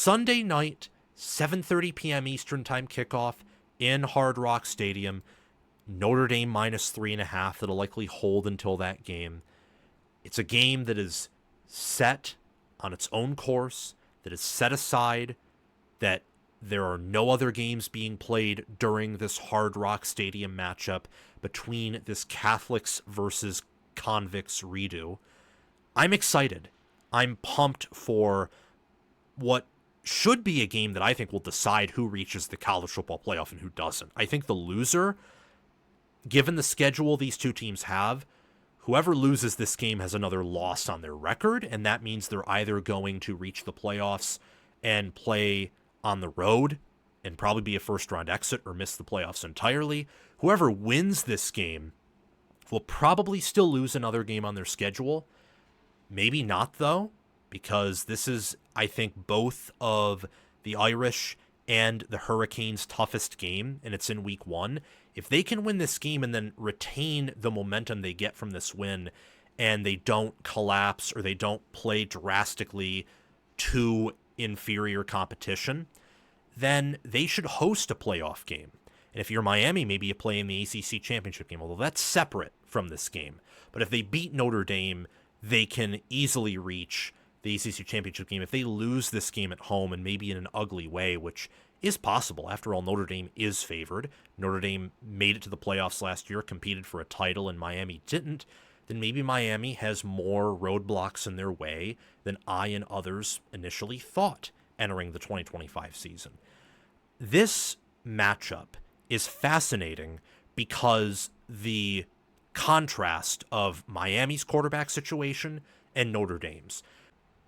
Sunday night, 7:30 p.m. Eastern Time kickoff in Hard Rock Stadium. Notre Dame minus 3.5. That'll likely hold until that game. It's a game that is set on its own course, that is set aside, that there are no other games being played during this Hard Rock Stadium matchup between this Catholics versus Convicts redo. I'm excited. I'm pumped for what should be a game that I think will decide who reaches the college football playoff and who doesn't. I think the loser, given the schedule these two teams have, whoever loses this game has another loss on their record, and that means they're either going to reach the playoffs and play on the road and probably be a first-round exit or miss the playoffs entirely. Whoever wins this game will probably still lose another game on their schedule. Maybe not, though, because this is, I think, both of the Irish and the Hurricanes' toughest game, and it's in week 1. If they can win this game and then retain the momentum they get from this win, and they don't collapse or they don't play drastically to inferior competition, then they should host a playoff game. And if you're Miami, maybe you play in the ACC championship game, although that's separate from this game. But if they beat Notre Dame, they can easily reach the ACC championship game. If they lose this game at home, and maybe in an ugly way, which is possible. After all, Notre Dame is favored. Notre Dame made it to the playoffs last year, competed for a title, and Miami didn't. Then maybe Miami has more roadblocks in their way than I and others initially thought entering the 2025 season. This matchup is fascinating because the contrast of Miami's quarterback situation and Notre Dame's.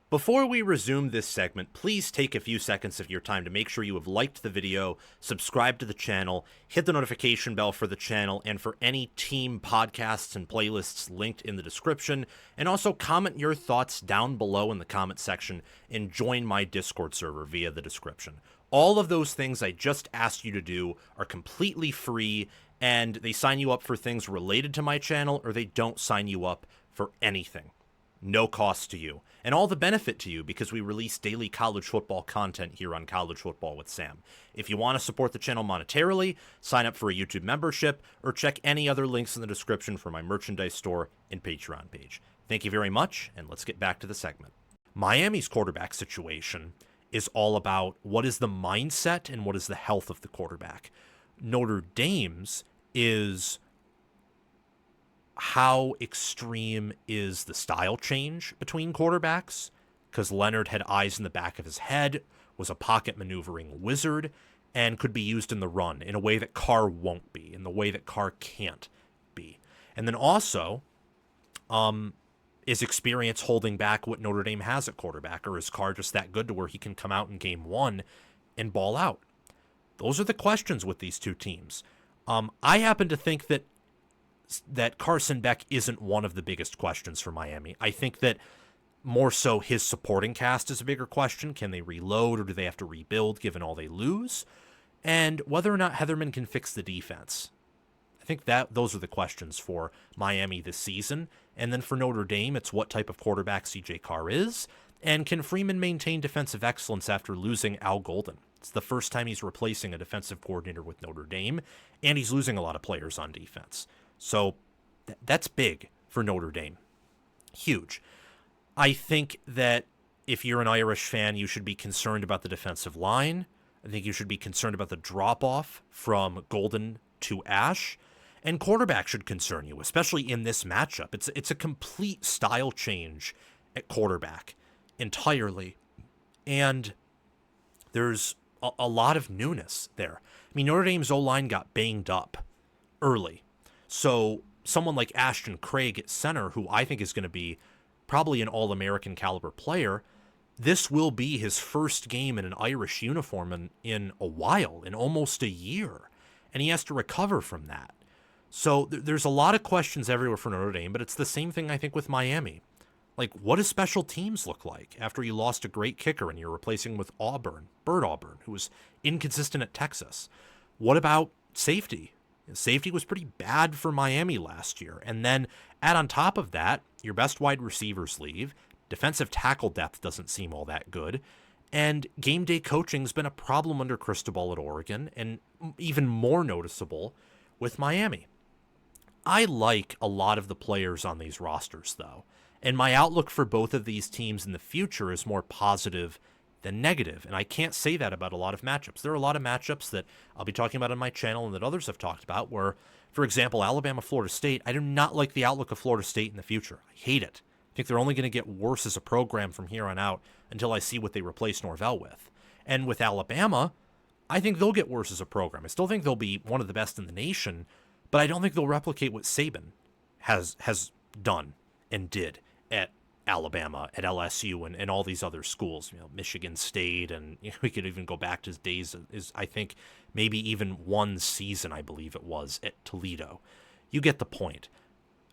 Before we resume this segment, please take a few seconds of your time to make sure you have liked the video, subscribe to the channel, hit the notification bell for the channel and for any team podcasts and playlists linked in the description, and also comment your thoughts down below in the comment section and join my Discord server via the description. All of those things I just asked you to do are completely free, and they sign you up for things related to my channel, or they don't sign you up for anything. No cost to you, and all the benefit to you because we release daily college football content here on College Football with Sam. If you want to support the channel monetarily, sign up for a YouTube membership, or check any other links in the description for my merchandise store and Patreon page. Thank you very much, and let's get back to the segment. Miami's quarterback situation is all about what is the mindset and what is the health of the quarterback. Notre Dame's is how extreme is the style change between quarterbacks, because Leonard had eyes in the back of his head, was a pocket maneuvering wizard, and could be used in the run in a way that Carr won't be, in the way that Carr can't be. And then also, is experience holding back what Notre Dame has at quarterback, or is Carr just that good to where he can come out in game 1 and ball out? Those are the questions with these two teams. I happen to think that Carson Beck isn't one of the biggest questions for Miami. I think that more so his supporting cast is a bigger question. Can they reload, or do they have to rebuild given all they lose? And whether or not Heatherman can fix the defense. I think that those are the questions for Miami this season. And then for Notre Dame, it's what type of quarterback CJ Carr is, and can Freeman maintain defensive excellence after losing Al Golden? It's the first time he's replacing a defensive coordinator with Notre Dame, and he's losing a lot of players on defense. So that's big for Notre Dame. Huge. I think that if you're an Irish fan, you should be concerned about the defensive line. I think you should be concerned about the drop-off from Golden to Ash. And quarterback should concern you, especially in this matchup. It's a complete style change at quarterback entirely. And there's a lot of newness there. I mean, Notre Dame's O-line got banged up early. So someone like Ashton Craig at center, who I think is going to be probably an All-American caliber player, this will be his first game in an Irish uniform in a while, in almost a year. And he has to recover from that. So there's a lot of questions everywhere for Notre Dame, but it's the same thing I think with Miami. Like, what does special teams look like after you lost a great kicker and you're replacing with Bert Auburn, who was inconsistent at Texas? What about safety? Safety was pretty bad for Miami last year. And then add on top of that, your best wide receivers leave. Defensive tackle depth doesn't seem all that good. And game day coaching's been a problem under Cristobal at Oregon, and even more noticeable with Miami. I like a lot of the players on these rosters, though, and my outlook for both of these teams in the future is more positive than negative, and I can't say that about a lot of matchups. There are a lot of matchups that I'll be talking about on my channel and that others have talked about where, for example, Alabama-Florida State, I do not like the outlook of Florida State in the future. I hate it. I think they're only going to get worse as a program from here on out until I see what they replace Norvell with. And with Alabama, I think they'll get worse as a program. I still think they'll be one of the best in the nation, but I don't think they'll replicate what Saban has done and did at Alabama, at LSU, and all these other schools, Michigan State, and we could even go back to his days, I think maybe even one season, I believe it was, at Toledo. You get the point.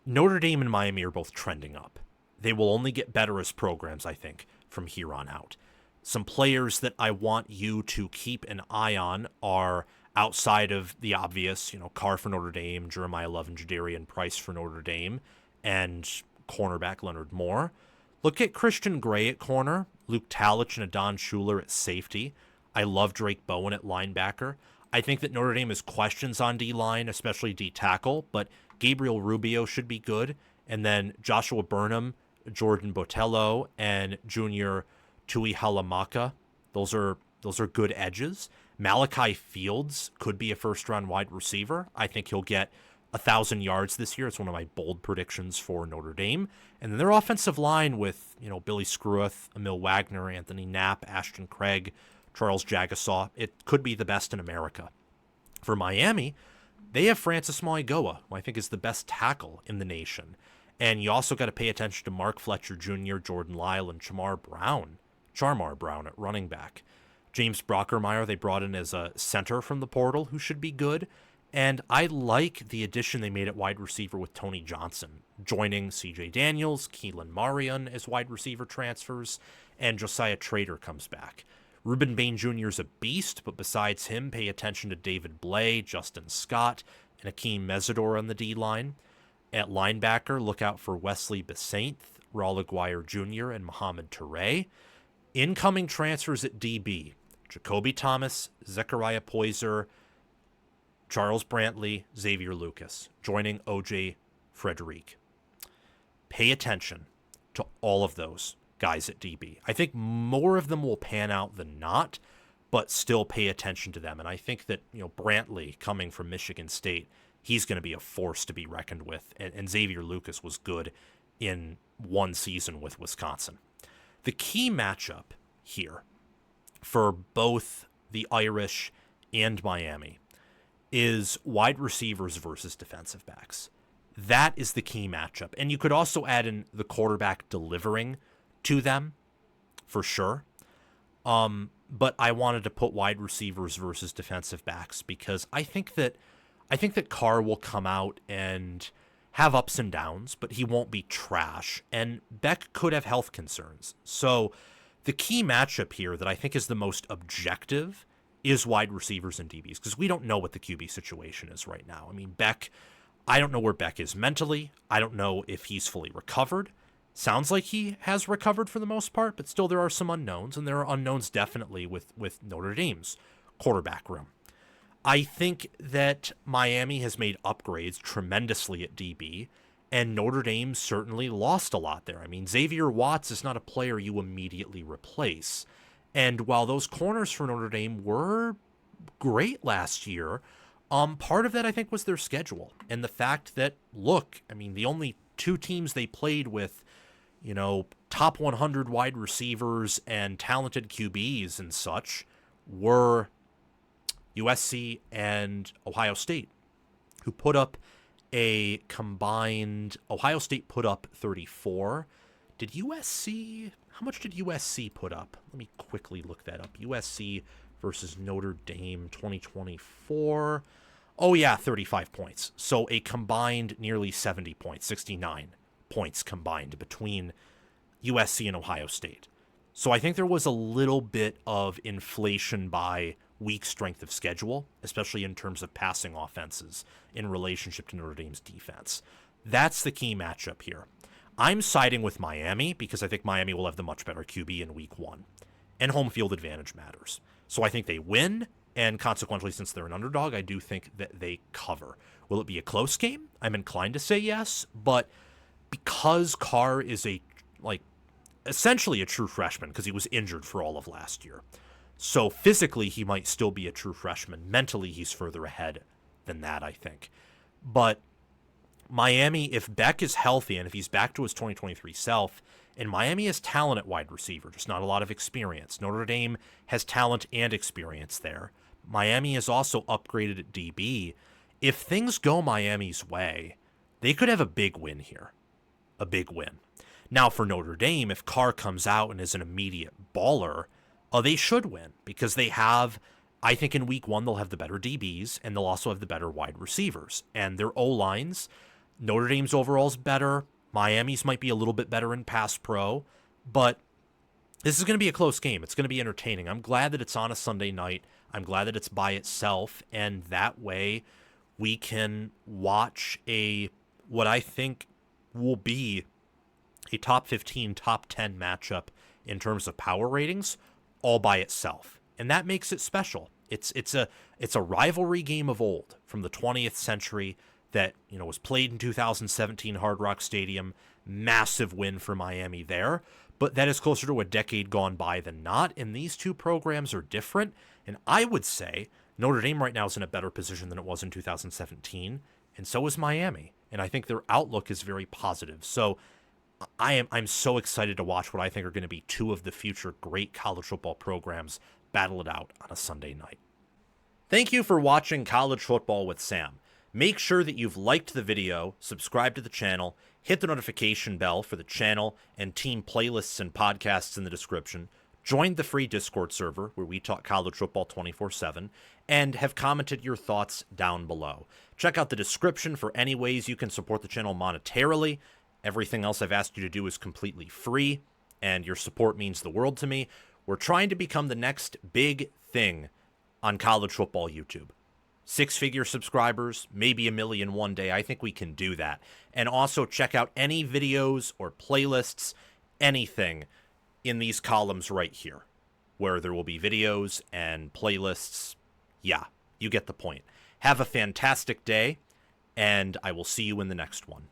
Notre Dame and Miami are both trending up. They will only get better as programs, I think, from here on out. Some players that I want you to keep an eye on are outside of the obvious, Carr for Notre Dame, Jeremiah Love and Jadarian Price for Notre Dame, and cornerback Leonard Moore. Look at Christian Gray at corner, Luke Talich and Adon Schuler at safety. I love Drake Bowen at linebacker. I think that Notre Dame has questions on D-line, especially D-tackle, but Gabriel Rubio should be good. And then Joshua Burnham, Jordan Botello, and Junior Tui Halamaka. Those are good edges. Malachi Fields could be a first-round wide receiver. I think he'll get 1,000 yards this year. It's one of my bold predictions for Notre Dame. And then their offensive line with, Billy Scrueth, Emil Wagner, Anthony Knapp, Ashton Craig, Charles Jagasaw. It could be the best in America. For Miami, they have Francis Mauigoa, who I think is the best tackle in the nation. And you also got to pay attention to Mark Fletcher Jr., Jordan Lyle, and Charmar Brown at running back. James Brockermeyer they brought in as a center from the portal who should be good. And I like the addition they made at wide receiver with Tony Johnson, joining CJ Daniels, Keelan Marion as wide receiver transfers, and Josiah Trader comes back. Ruben Bain Jr. is a beast, but besides him, pay attention to David Blay, Justin Scott, and Akeem Mesidor on the D-line. At linebacker, look out for Wesley Besainth, Raul Aguirre Jr., and Mohamed Toure. Incoming transfers at DB, Jacoby Thomas, Zechariah Poyser, Charles Brantley, Xavier Lucas, joining OJ Frederic. Pay attention to all of those guys at DB. I think more of them will pan out than not, but still pay attention to them. And I think that, Brantley coming from Michigan State, he's going to be a force to be reckoned with. And Xavier Lucas was good in one season with Wisconsin. The key matchup here for both the Irish and Miami is wide receivers versus defensive backs. That is the key matchup. And you could also add in the quarterback delivering to them, for sure. But I wanted to put wide receivers versus defensive backs because I think that Carr will come out and have ups and downs, but he won't be trash. And Beck could have health concerns. So the key matchup here that I think is the most objective is wide receivers and DBs, because we don't know what the QB situation is right now. I mean, Beck, I don't know where Beck is mentally. I don't know if he's fully recovered. Sounds like he has recovered for the most part, but still there are some unknowns, and there are unknowns definitely with Notre Dame's quarterback room. I think that Miami has made upgrades tremendously at DB, and Notre Dame certainly lost a lot there. I mean, Xavier Watts is not a player you immediately replace. And while those corners for Notre Dame were great last year, part of that I think was their schedule. And the fact that, look, I mean, the only two teams they played with, top 100 wide receivers and talented QBs and such were USC and Ohio State, who put up a combined, Ohio State put up 34. Did USC, how much did USC put up? Let me quickly look that up. USC versus Notre Dame 2024. Oh yeah, 35 points. So a combined nearly 70 points, 69 points combined between USC and Ohio State. So I think there was a little bit of inflation by weak strength of schedule, especially in terms of passing offenses in relationship to Notre Dame's defense. That's the key matchup here. I'm siding with Miami because I think Miami will have the much better QB in week one. and home field advantage matters. So I think they win, and consequently, since they're an underdog, I do think that they cover. Will it be a close game? I'm inclined to say yes, but because Carr is essentially a true freshman because he was injured for all of last year. So physically, he might still be a true freshman. Mentally, he's further ahead than that, I think. But Miami, if Beck is healthy and if he's back to his 2023 self, and Miami has talent at wide receiver, just not a lot of experience. Notre Dame has talent and experience there. Miami has also upgraded at DB. If things go Miami's way, they could have a big win here. A big win. Now for Notre Dame, if Carr comes out and is an immediate baller, they should win because they have, I think in week 1, they'll have the better DBs and they'll also have the better wide receivers. And their O-lines, Notre Dame's overall is better. Miami's might be a little bit better in pass pro, but this is going to be a close game. It's going to be entertaining. I'm glad that it's on a Sunday night. I'm glad that it's by itself, and that way we can watch what I think will be a top 15, top 10 matchup in terms of power ratings all by itself. And that makes it special. It's a rivalry game of old from the 20th century that, was played in 2017 Hard Rock Stadium. Massive win for Miami there, but that is closer to a decade gone by than not, and these two programs are different, and I would say Notre Dame right now is in a better position than it was in 2017, and so is Miami, and I think their outlook is very positive. So I'm so excited to watch what I think are going to be two of the future great college football programs battle it out on a Sunday night. Thank you for watching College Football with Sam. Make sure that you've liked the video, subscribe to the channel, hit the notification bell for the channel and team playlists and podcasts in the description, join the free Discord server where we talk college football 24/7, and have commented your thoughts down below. Check out the description for any ways you can support the channel monetarily. Everything else I've asked you to do is completely free, and your support means the world to me. We're trying to become the next big thing on college football YouTube. 6-figure subscribers, maybe 1 million one day. I think we can do that. And also check out any videos or playlists, anything in these columns right here, where there will be videos and playlists. Yeah, you get the point. Have a fantastic day, and I will see you in the next one.